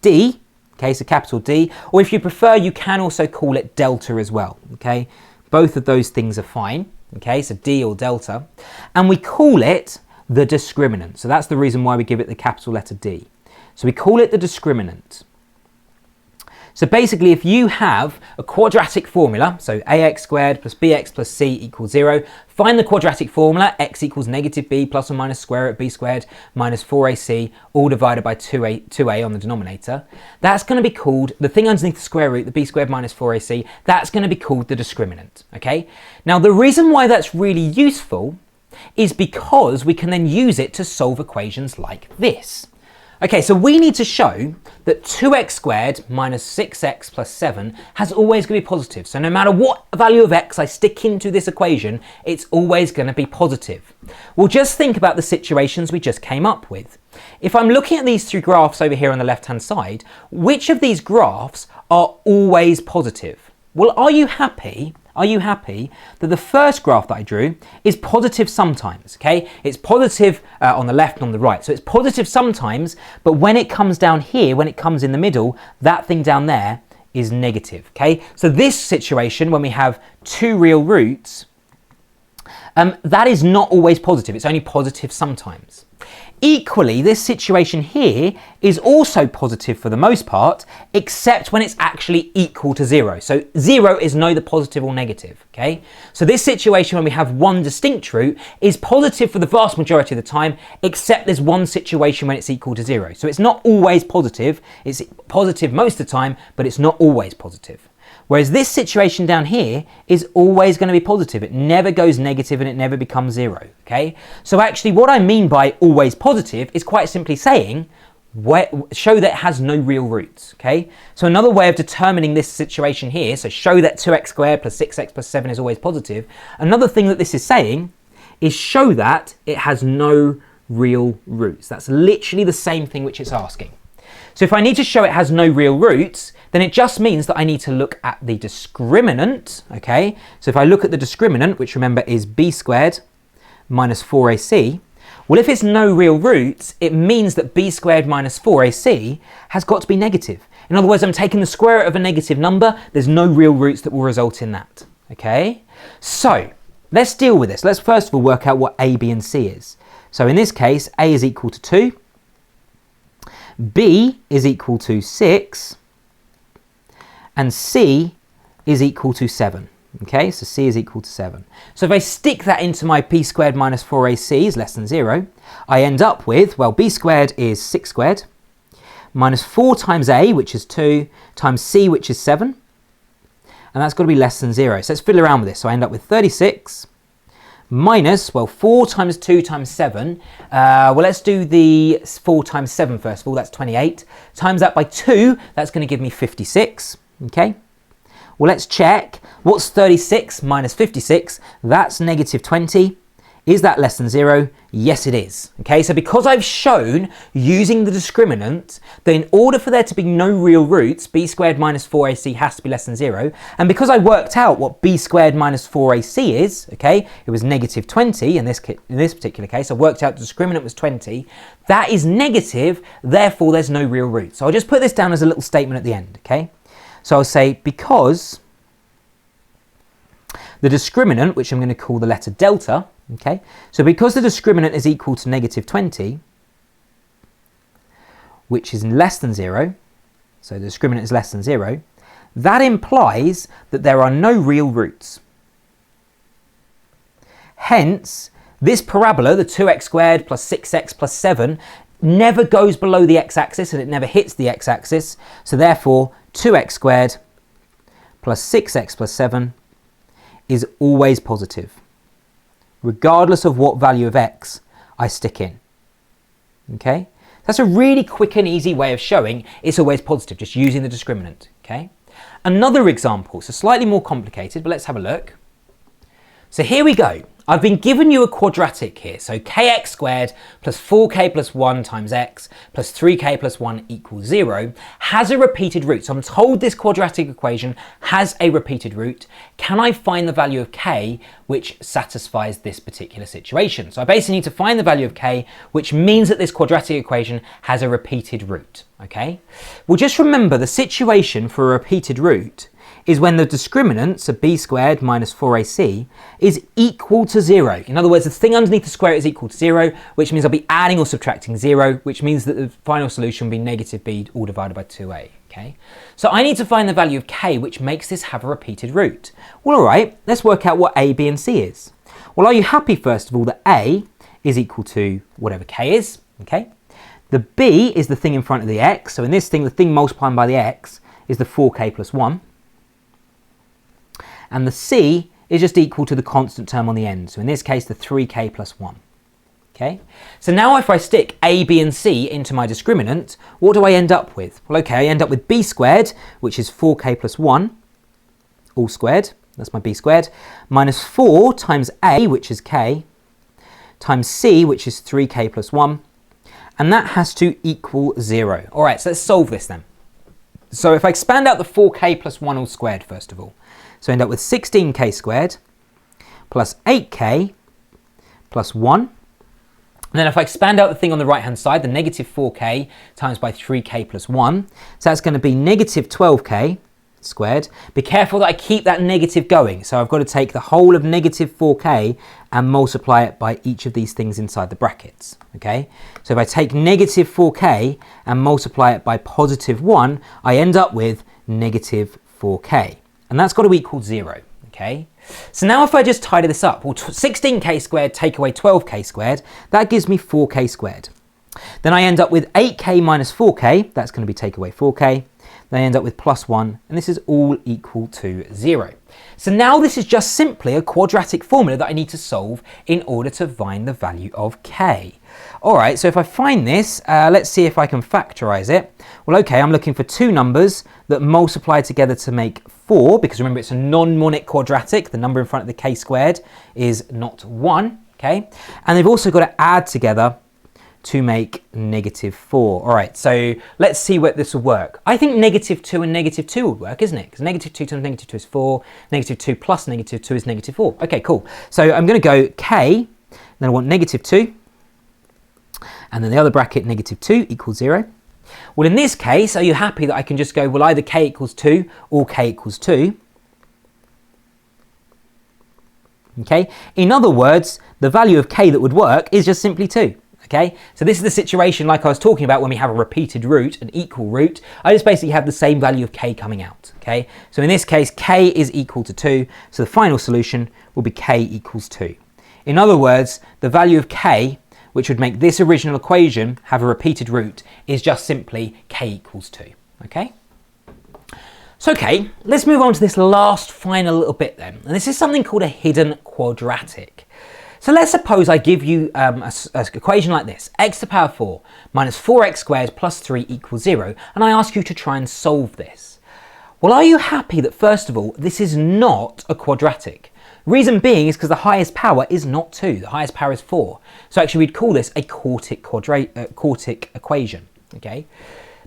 d, okay, so capital D, or if you prefer, you can also call it delta as well. Okay? Both of those things are fine. Okay, so D or delta, and we call it the discriminant. So that's the reason why we give it the capital letter D. So we call it the discriminant. So basically, if you have a quadratic formula, so ax squared plus bx plus c equals 0, find the quadratic formula, x equals negative b plus or minus square root b squared minus 4ac, all divided by 2a on the denominator. That's going to be called, the thing underneath the square root, the b squared minus 4ac, that's going to be called the discriminant, okay? Now, the reason why that's really useful is because we can then use it to solve equations like this. Okay, so we need to show that 2x squared minus 6x plus 7 has always going to be positive. So no matter what value of x I stick into this equation, it's always going to be positive. Well, just think about the situations we just came up with. If I'm looking at these three graphs over here on the left-hand side, which of these graphs are always positive? Well, are you happy that the first graph that I drew is positive sometimes, okay? It's positive on the left and on the right. So it's positive sometimes, but when it comes down here, when it comes in the middle, that thing down there is negative, okay? So this situation, when we have two real roots, that is not always positive. It's only positive sometimes. Equally, this situation here is also positive for the most part, except when it's actually equal to 0. So 0 is neither positive or negative, okay? So this situation when we have one distinct root is positive for the vast majority of the time, except there's one situation when it's equal to 0. So it's not always positive. It's positive most of the time, but it's not always positive. Whereas this situation down here is always going to be positive. It never goes negative and it never becomes 0, okay? So actually what I mean by always positive is quite simply saying, show that it has no real roots, okay? So another way of determining this situation here, so show that 2x squared plus 6x plus 7 is always positive. Another thing that this is saying is show that it has no real roots. That's literally the same thing which it's asking. So if I need to show it has no real roots, then it just means that I need to look at the discriminant, okay? So if I look at the discriminant, which remember is b squared minus 4ac, well, if it's no real roots, it means that b squared minus 4ac has got to be negative. In other words, I'm taking the square root of a negative number. There's no real roots that will result in that, okay? So let's deal with this. Let's first of all work out what a, b, and c is. So in this case, a is equal to 2, b is equal to 6, and c is equal to 7. Okay, so c is equal to 7. So if I stick that into my b squared minus 4ac is less than 0, I end up with, well, b squared is 6 squared, minus 4 times a, which is 2, times c, which is 7, and that's got to be less than 0. So let's fiddle around with this. So I end up with 36 minus, well, 4 times 2 times 7. Well, let's do the 4 times 7 first of all. That's 28. Times that by 2, that's going to give me 56. Okay. Well, let's check. What's 36 minus 56? That's negative 20. Is that less than 0? Yes, it is. Okay, so because I've shown using the discriminant that in order for there to be no real roots, b squared minus 4ac has to be less than 0, and because I worked out what b squared minus 4ac is, okay, it was negative 20 in this particular case, I worked out the discriminant was 20, that is negative, therefore there's no real root. So I'll just put this down as a little statement at the end, okay? So I'll say because the discriminant, which I'm going to call the letter delta, okay, so because the discriminant is equal to negative 20, which is less than 0, so the discriminant is less than 0, that implies that there are no real roots. Hence, this parabola, the 2x squared plus 6x plus 7, never goes below the x-axis and it never hits the x-axis, so therefore 2x squared plus 6x plus 7 is always positive, regardless of what value of x I stick in. Okay, that's a really quick and easy way of showing it's always positive, just using the discriminant. Okay, another example, so slightly more complicated, but let's have a look. So here we go. I've been given you a quadratic here, so kx squared plus 4k plus 1 times x plus 3k plus 1 equals 0 has a repeated root. So I'm told this quadratic equation has a repeated root. Can I find the value of k which satisfies this particular situation? So I basically need to find the value of k, which means that this quadratic equation has a repeated root, okay? Well, just remember the situation for a repeated root is when the discriminant, so b squared minus 4ac, is equal to 0. In other words, the thing underneath the square is equal to 0, which means I'll be adding or subtracting 0, which means that the final solution will be negative b all divided by 2a. Okay, so I need to find the value of k, which makes this have a repeated root. Well, all right, let's work out what a, b, and c is. Well, are you happy, first of all, that a is equal to whatever k is? Okay, the b is the thing in front of the x, so in this thing, the thing multiplying by the x is the 4k plus 1. And the c is just equal to the constant term on the end. So in this case, the 3k plus 1. Okay, so now if I stick a, b, and c into my discriminant, what do I end up with? Well, okay, I end up with b squared, which is 4k plus 1, all squared, that's my b squared, minus 4 times a, which is k, times c, which is 3k plus 1, and that has to equal 0. All right, so let's solve this then. So if I expand out the 4k plus 1 all squared, first of all, so I end up with 16k squared plus 8k plus 1. And then if I expand out the thing on the right hand side, the negative 4k times by 3k plus 1, so that's going to be negative 12k squared. Be careful that I keep that negative going. So I've got to take the whole of negative 4k and multiply it by each of these things inside the brackets. Okay, so if I take negative 4k and multiply it by positive 1, I end up with negative 4k. And that's got to equal 0, okay? So now if I just tidy this up, well, 16k squared take away 12k squared, that gives me 4k squared. Then I end up with 8k minus 4k, that's going to be take away 4k. Then I end up with plus 1, and this is all equal to 0. So now this is just simply a quadratic formula that I need to solve in order to find the value of k. All right, so if I find this, let's see if I can factorize it. Well, okay, I'm looking for two numbers that multiply together to make 4, because remember it's a non-monic quadratic. The number in front of the k squared is not 1, okay? And they've also got to add together to make negative 4. All right, so let's see what this will work. I think negative 2 and negative 2 would work, isn't it? Because negative 2 times negative 2 is 4, negative 2 plus negative 2 is negative 4. Okay, cool. So I'm going to go k, then I want negative 2, and then the other bracket, negative 2 equals 0. Well, in this case, are you happy that I can just go, well, either k equals 2 or k equals 2? Okay, in other words, the value of k that would work is just simply 2. Okay, so this is the situation like I was talking about when we have a repeated root, an equal root. I just basically have the same value of k coming out. Okay, so in this case, k is equal to 2. So the final solution will be k equals 2. In other words, the value of k, which would make this original equation have a repeated root, is just simply k equals 2. Okay? So, okay, let's move on to this last final little bit then. And this is something called a hidden quadratic. So let's suppose I give you an equation like this, x to the power 4 minus 4x squared plus 3 equals 0, and I ask you to try and solve this. Well, are you happy that, first of all, this is not a quadratic? Reason being is because the highest power is not 2, the highest power is 4. So actually we'd call this a quartic equation, okay?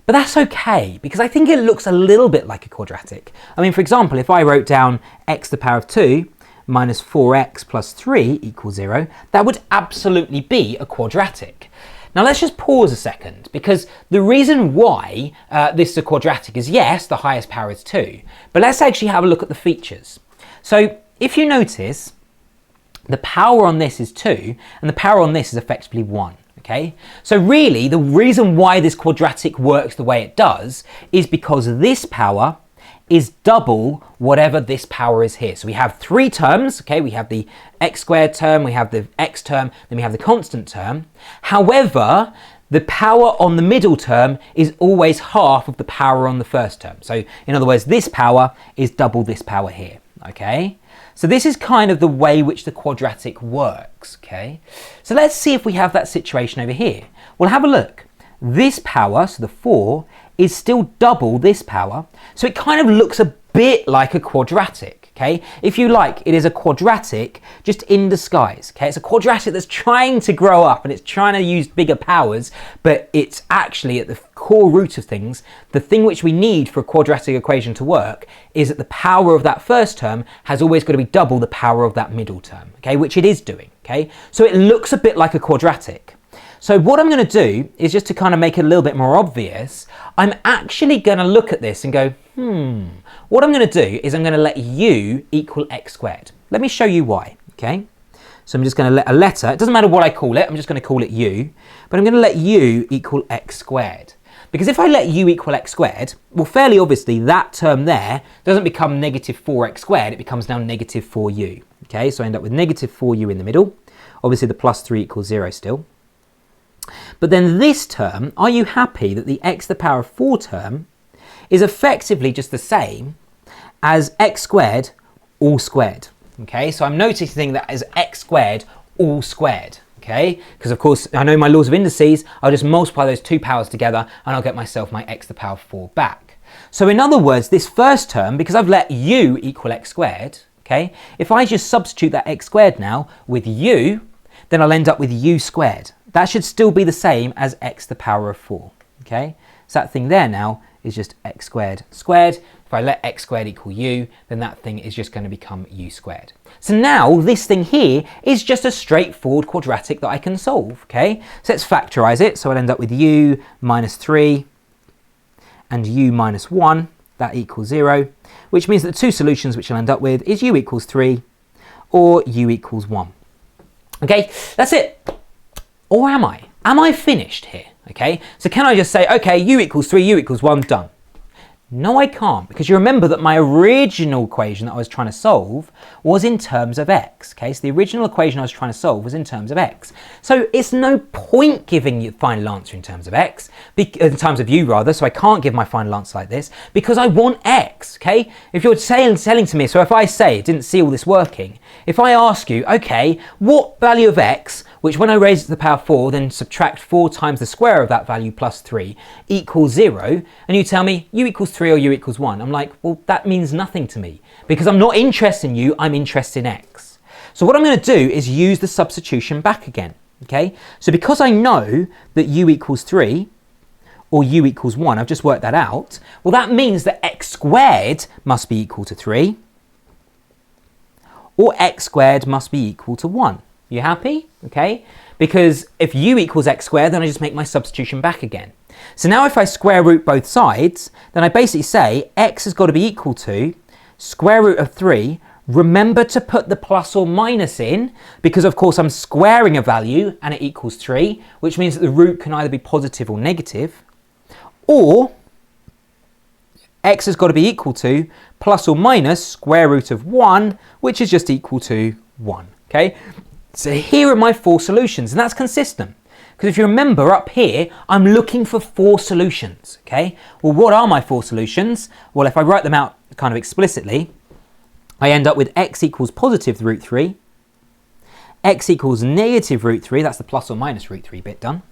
But that's okay, because I think it looks a little bit like a quadratic. I mean, for example, if I wrote down x to the power of 2 minus 4x plus 3 equals 0, that would absolutely be a quadratic. Now let's just pause a second, because the reason why this is a quadratic is, yes, the highest power is 2, but let's actually have a look at the features. So if you notice, the power on this is 2, and the power on this is effectively 1. Okay, so really the reason why this quadratic works the way it does is because this power is double whatever this power is here. So we have 3 terms, okay, we have the x squared term, we have the x term, then we have the constant term. However, the power on the middle term is always half of the power on the first term. So in other words, this power is double this power here, okay? So this is kind of the way which the quadratic works, okay? So let's see if we have that situation over here. Well, have a look. This power, so the 4, is still double this power. So it kind of looks a bit like a quadratic, okay? If you like, it is a quadratic just in disguise, okay? It's a quadratic that's trying to grow up and it's trying to use bigger powers, but it's actually at the core root of things. The thing which we need for a quadratic equation to work is that the power of that first term has always got to be double the power of that middle term, okay? Which it is doing, okay? So it looks a bit like a quadratic. So what I'm going to do is, just to kind of make it a little bit more obvious, I'm actually going to look at this and go, what I'm going to do is I'm going to let u equal x squared. Let me show you why, okay? So I'm just going to let a letter, it doesn't matter what I call it, I'm just going to call it u, but I'm going to let u equal x squared. Because if I let u equal x squared, well, fairly obviously that term there doesn't become negative 4x squared, it becomes now negative 4u, okay? So I end up with negative 4u in the middle. Obviously the plus 3 equals 0 still. But then this term, are you happy that the x to the power of 4 term is effectively just the same as x squared all squared? Okay, so I'm noticing that as x squared all squared, okay? Because of course, I know my laws of indices, I'll just multiply those 2 powers together and I'll get myself my x to the power of 4 back. So in other words, this first term, because I've let u equal x squared, okay, if I just substitute that x squared now with u, then I'll end up with u squared. That should still be the same as x to the power of 4, okay? So that thing there now is just x squared squared. If I let x squared equal u, then that thing is just going to become u squared. So now this thing here is just a straightforward quadratic that I can solve, okay? So let's factorize it. So I'll end up with u minus 3 and u minus 1, that equals 0, which means that the 2 solutions which I'll end up with is u equals 3 or u equals 1. Okay, that's it. Or am I? Am I finished here? Okay, so can I just say, okay, u equals 3, u equals 1, done? No, I can't, because you remember that my original equation that I was trying to solve was in terms of x, okay? So the original equation I was trying to solve was in terms of x. So it's no point giving you the final answer in terms of x, in terms of u rather, so I can't give my final answer like this, because I want x, okay? If you're selling to me, so if I say, didn't see all this working, if I ask you, okay, what value of x, which when I raise it to the power 4, then subtract 4 times the square of that value plus 3 equals 0, and you tell me u equals 3 or u equals 1, I'm like, well, that means nothing to me, because I'm not interested in u, I'm interested in x. So what I'm going to do is use the substitution back again, okay? So because I know that u equals 3 or u equals 1, I've just worked that out, well, that means that x squared must be equal to 3 or x squared must be equal to 1. You happy? Okay, because if u equals x squared, then I just make my substitution back again. So now if I square root both sides, then I basically say x has got to be equal to square root of 3. Remember to put the plus or minus in, because of course I'm squaring a value and it equals 3, which means that the root can either be positive or negative, or x has got to be equal to plus or minus square root of 1, which is just equal to 1, okay? So here are my 4 solutions, and that's consistent. Because if you remember up here, I'm looking for 4 solutions, okay? Well, what are my 4 solutions? Well, if I write them out kind of explicitly, I end up with x equals positive root 3, x equals negative root 3, that's the plus or minus root 3 bit done,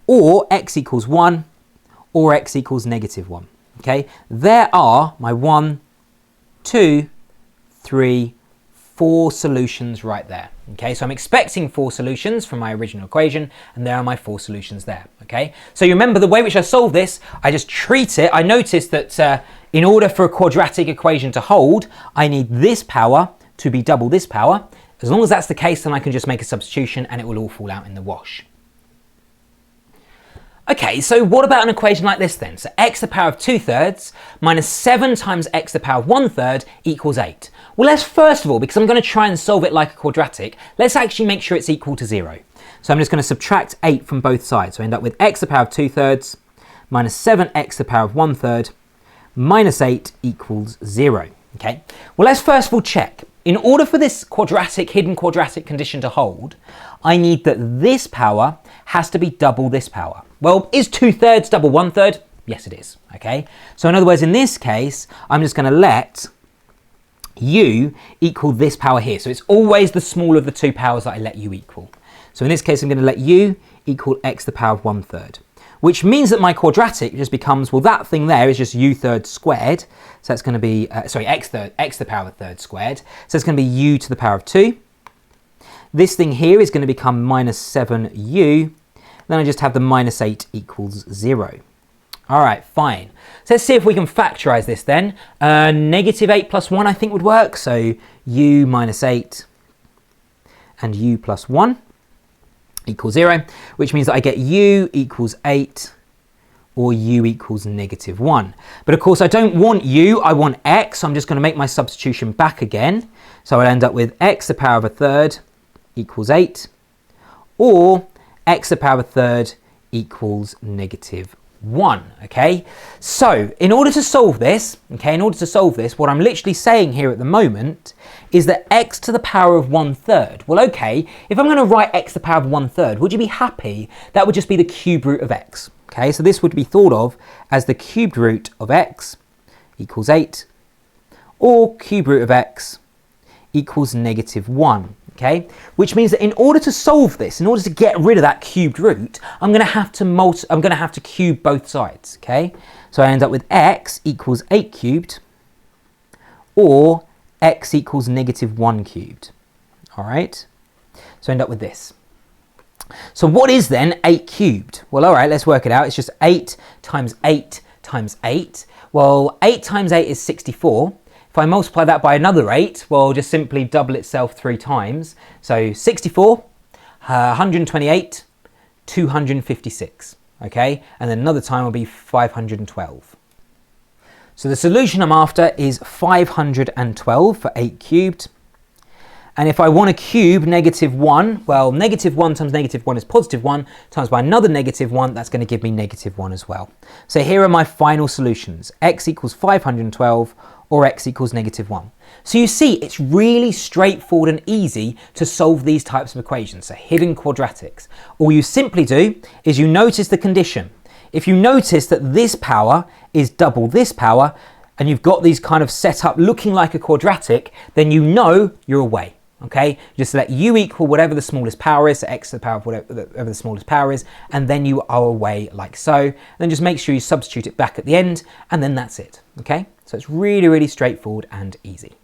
or x equals 1, or x equals negative 1, okay? There are my 1, 2, 3, 4 solutions right there. Okay, so I'm expecting 4 solutions from my original equation, and there are my 4 solutions there. Okay, so you remember the way which I solve this, I just treat it. I notice that in order for a quadratic equation to hold, I need this power to be double this power. As long as that's the case, then I can just make a substitution and it will all fall out in the wash. Okay, so what about an equation like this then? So x to the power of 2/3 minus 7 times x to the power of 1/3 equals 8. Well, let's first of all, because I'm going to try and solve it like a quadratic, let's actually make sure it's equal to 0. So I'm just going to subtract 8 from both sides. So I end up with x to the power of 2/3 minus 7x to the power of 1/3 minus 8 equals 0. Okay, well, let's first of all check. In order for this hidden quadratic condition to hold, I need that this power has to be double this power. Well, is 2/3 double 1/3? Yes, it is. Okay, so in other words, in this case, I'm just going to let u equal this power here. So it's always the smaller of the two powers that I let u equal. So in this case, I'm going to let u equal x to the power of 1/3, which means that my quadratic just becomes, well, that thing there is just u3 squared. So that's going to be, x to the power of a third squared. So it's going to be u to the power of 2. This thing here is going to become minus 7u. Then I just have the minus 8 equals 0. All right, fine. So let's see if we can factorize this then. Negative 8 plus 1 I think would work. So u minus 8 and u plus 1 equals 0, which means that I get u equals 8 or u equals negative 1. But of course I don't want u, I want x, so I'm just going to make my substitution back again. So I'll end up with x to the power of a third equals 8, or x to the power of a third equals negative 1. Okay, so in order to solve this, what I'm literally saying here at the moment is that x to the power of 1/3. Well, okay, if I'm going to write x to the power of 1/3, would you be happy? That would just be the cube root of x. Okay, so this would be thought of as the cubed root of x equals 8, or cube root of x equals negative 1. Okay, which means that in order to solve this, in order to get rid of that cubed root, I'm going to have to cube both sides. Okay, so I end up with x equals 8 cubed, or x equals negative 1 cubed. All right, so I end up with this. So what is then 8 cubed? Well, all right, let's work it out. It's just 8 times 8 times 8. Well, 8 times 8 is 64. If I multiply that by another 8, well, just simply double itself 3 times. So 64, 128, 256, okay? And then another time will be 512. So the solution I'm after is 512 for 8 cubed. And if I want to cube negative 1, well, negative 1 times negative 1 is positive 1, times by another negative 1, that's going to give me negative 1 as well. So here are my final solutions. X equals 512, or x equals negative 1. So you see, it's really straightforward and easy to solve these types of equations, so hidden quadratics. All you simply do is you notice the condition. If you notice that this power is double this power, and you've got these kind of set up looking like a quadratic, then you know you're away. Okay, just let u equal whatever the smallest power is, so x to the power of whatever the smallest power is, and then you are away like so. Then just make sure you substitute it back at the end, and then that's it. Okay, so it's really, really straightforward and easy.